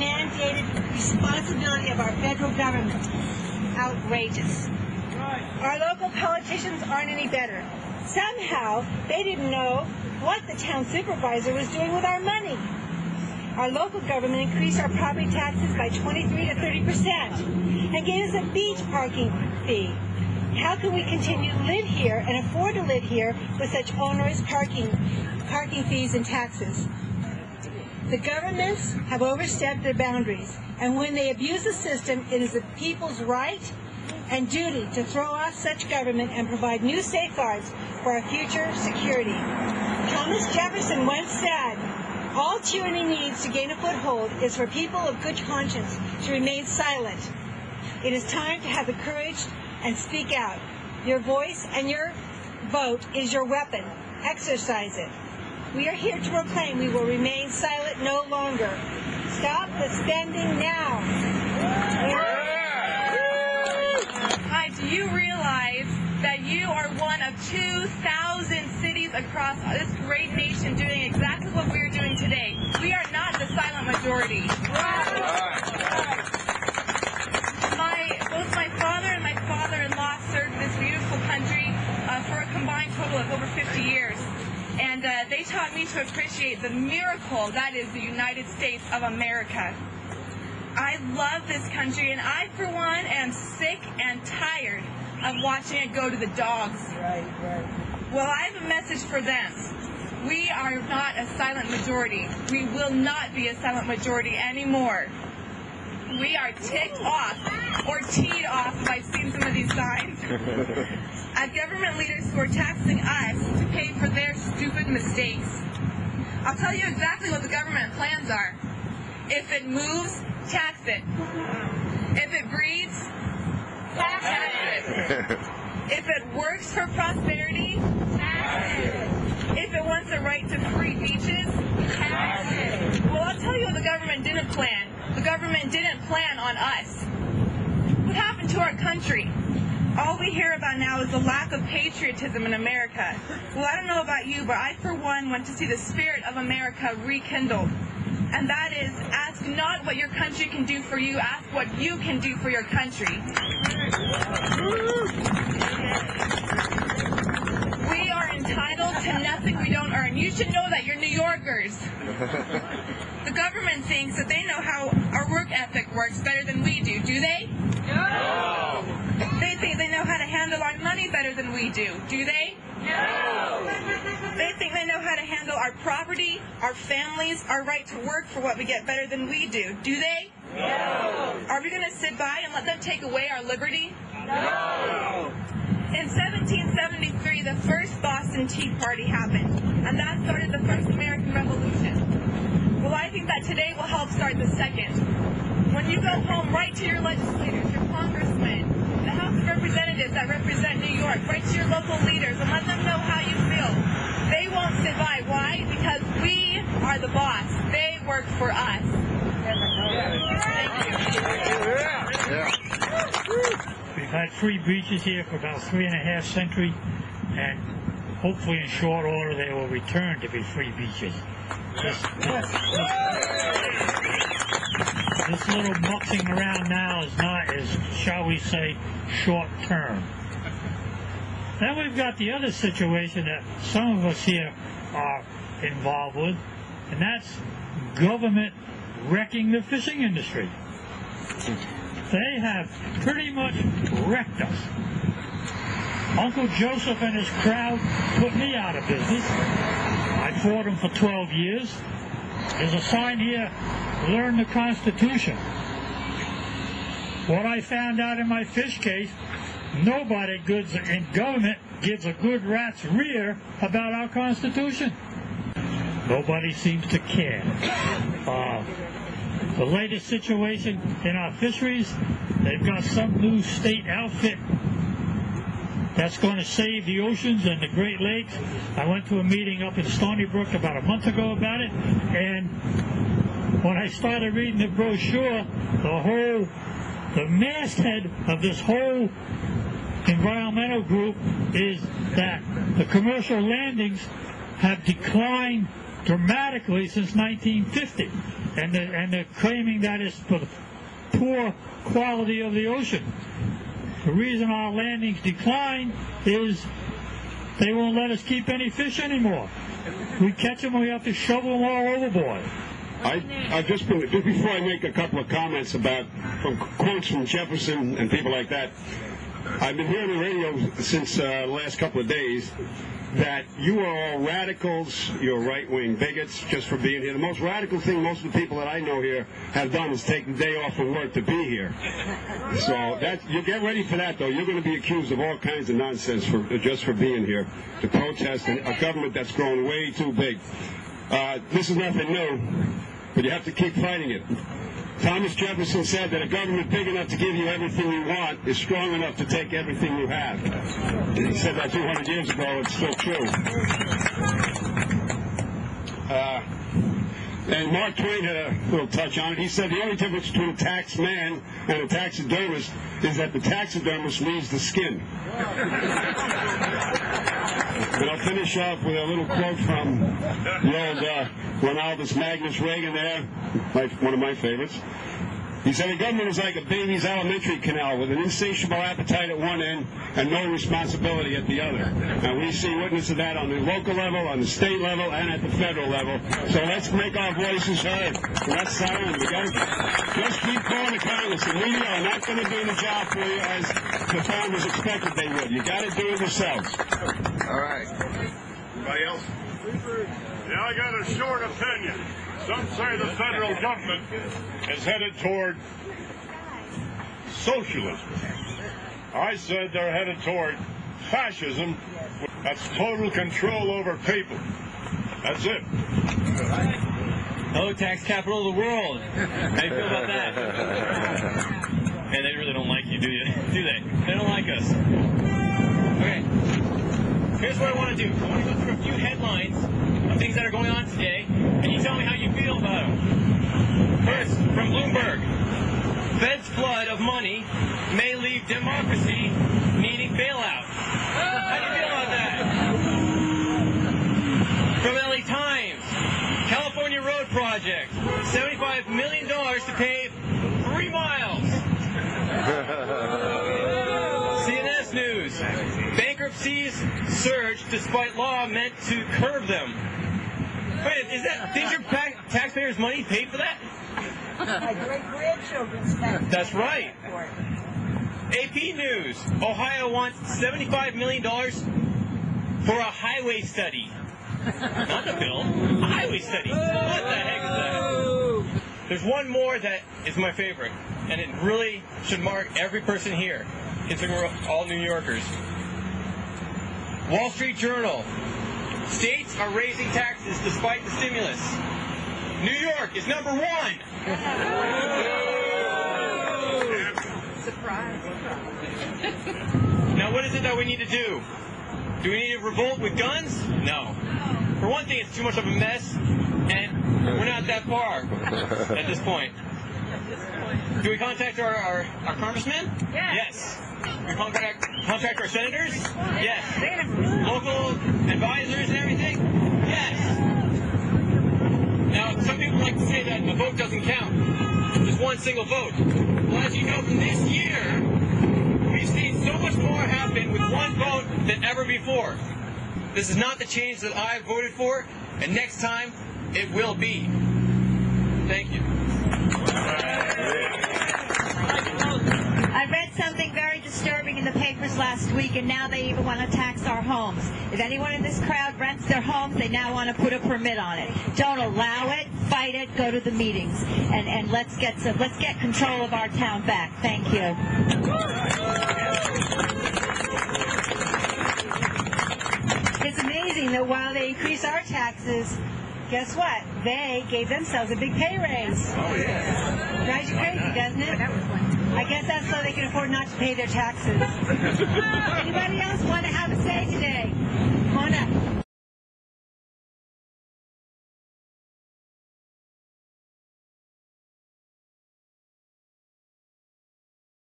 mandated responsibility of our federal government. Outrageous. Our local politicians aren't any better. Somehow, they didn't know what the town supervisor was doing with our money. Our local government increased our property taxes by 23 to 30% and gave us a beach parking fee. How can we continue to live here and afford to live here with such onerous parking fees and taxes? The governments have overstepped their boundaries, and when they abuse the system, it is the people's right and duty to throw off such government and provide new safeguards for our future security. Thomas Jefferson once said, "All tyranny needs to gain a foothold is for people of good conscience to remain silent." It is time to have the courage and speak out. Your voice and your vote is your weapon. Exercise it. We are here to proclaim we will remain silent no longer. Stop the spending now. Hi, do you realize that you are one of 2,000 cities across this great nation doing exactly what we are doing today? We are not the silent majority. Both my father and my father-in-law served this beautiful country for a combined total of over 50 years. And they taught me to appreciate the miracle that is the United States of America. I love this country, and I, for one, am sick and tired of watching it go to the dogs. Right. Well, I have a message for them. We are not a silent majority. We will not be a silent majority anymore. We are ticked off or teed off, if I've seen some of these signs, at government leaders who are taxing us to pay for their stupid mistakes. I'll tell you exactly what the government plans are. If it moves, tax it. If it breeds, tax it. If it works for prosperity, tax it. If it wants a right to free beaches, tax it. Well, I'll tell you what the government didn't plan. The government didn't plan on us. What happened to our country? All we hear about now is the lack of patriotism in America. Well, I don't know about you, but I, for one, want to see the spirit of America rekindled. And that is, ask not what your country can do for you, ask what you can do for your country. We are entitled to nothing we don't earn. You should know that. You're New Yorkers. The government thinks that they know how our work ethic works better than we do. Do they? No. They think they know how to handle our money better than we do. Do they? No. They think they know how to handle our property, our families, our right to work for what we get better than we do. Do they? No. Are we going to sit by and let them take away our liberty? No. In 1773, the first Boston Tea Party happened, and that started the first American Revolution. Well, I think that today will help start the second. When you go home, write to your legislators, your congressmen, the House of Representatives that represent New York, write to your local leaders and let them know how you feel. They won't sit by. Why? Because we are the boss. They work for us. Thank you. We've had free beaches here for about 3.5 centuries, and hopefully in short order they will return to be free beaches. This little mucking around now is not as, shall we say, short term. Then we've got the other situation that some of us here are involved with, and that's government wrecking the fishing industry. They have pretty much wrecked us. Uncle Joseph and his crowd put me out of business. I fought him for 12 years. There's a sign here, learn the Constitution. What I found out in my fish case, nobody good in government gives a good rat's rear about our Constitution. Nobody seems to care. The latest situation in our fisheries, they've got some new state outfit that's going to save the oceans and the Great Lakes. I went to a meeting up in Stony Brook about a month ago about it, and when I started reading the brochure, the masthead of this whole environmental group is that the commercial landings have declined dramatically since 1950. and they're claiming that it's for the poor quality of the ocean. The reason our landings decline is they won't let us keep any fish anymore. We catch them and we have to shovel them all overboard. I've just before I make a couple of comments from quotes from Jefferson and people like that, I've been hearing on the radio since the last couple of days that you are all radicals, you're right-wing bigots just for being here. The most radical thing most of the people that I know here have done is take the day off from work to be here. So you get ready for that, though. You're going to be accused of all kinds of nonsense just for being here to protest a government that's grown way too big. This is nothing new, but you have to keep fighting it. Thomas Jefferson said that a government big enough to give you everything you want is strong enough to take everything you have. He said that 200 years ago. It's still true. And Mark Twain had a little touch on it. He said the only difference between a tax man and a taxidermist is that the taxidermist leaves the skin. And I'll finish off with a little quote from the old Ronaldus Magnus Reagan there, one of my favorites. He said, "A government is like a baby's alimentary canal with an insatiable appetite at one end and no responsibility at the other." And we see witness of that on the local level, on the state level, and at the federal level. So let's make our voices heard. We're not silent. We got to just keep going to Congress. The media are not going to do the job for you as the farmers expected they would. You got to do it yourselves. All right. Anybody else? Yeah, I got a short opinion. Some say the federal government is headed toward socialism. I said they're headed toward fascism. That's total control over people. That's it. Hello, tax capital of the world. How do you feel about that? Man, they really don't like you, do you? Do they? They don't like us. Okay. Here's what I want to do. I want to go through a few headlines of things that are going on today, and you tell me how you feel about them. First, from Bloomberg, Fed's flood of money may leave democracy needing bailout. How do you feel about that? From LA Times, California road project, $75 million to pave 3 miles. CNS News, bankruptcies surge despite law meant to curb them. Wait, did your taxpayers' money pay for that? My great-grandchildren spent. That's right. AP News, Ohio wants $75 million for a highway study. Not the bill, a highway study. What the heck is that? There's one more that is my favorite, and it really should mark every person here, considering we're all New Yorkers. Wall Street Journal, states are raising taxes despite the stimulus. New York is number 1. Surprise. Now, what is it that we need to do? Do we need to revolt with guns? No. For one thing, it's too much of a mess, and we're not that far at this point. Do we contact our congressmen? Yes. We contact our senators? Yes. Local advisors and everything? Yes. Now, some people like to say that a vote doesn't count. Just one single vote. Well, as you know, from this year, we've seen so much more happen with one vote than ever before. This is not the change that I voted for, and next time, it will be. Thank you. I read something very disturbing in the papers last week, and now they even want to tax our homes. If anyone in this crowd rents their homes, they now want to put a permit on it. Don't allow it, fight it, go to the meetings, and let's get control of our town back. Thank you. It's amazing that while they increase our taxes, guess what? They gave themselves a big pay raise. Oh, yeah. Drives you crazy, doesn't it? I guess that's so they can afford not to pay their taxes. Anybody else want to have a say today? Come on up.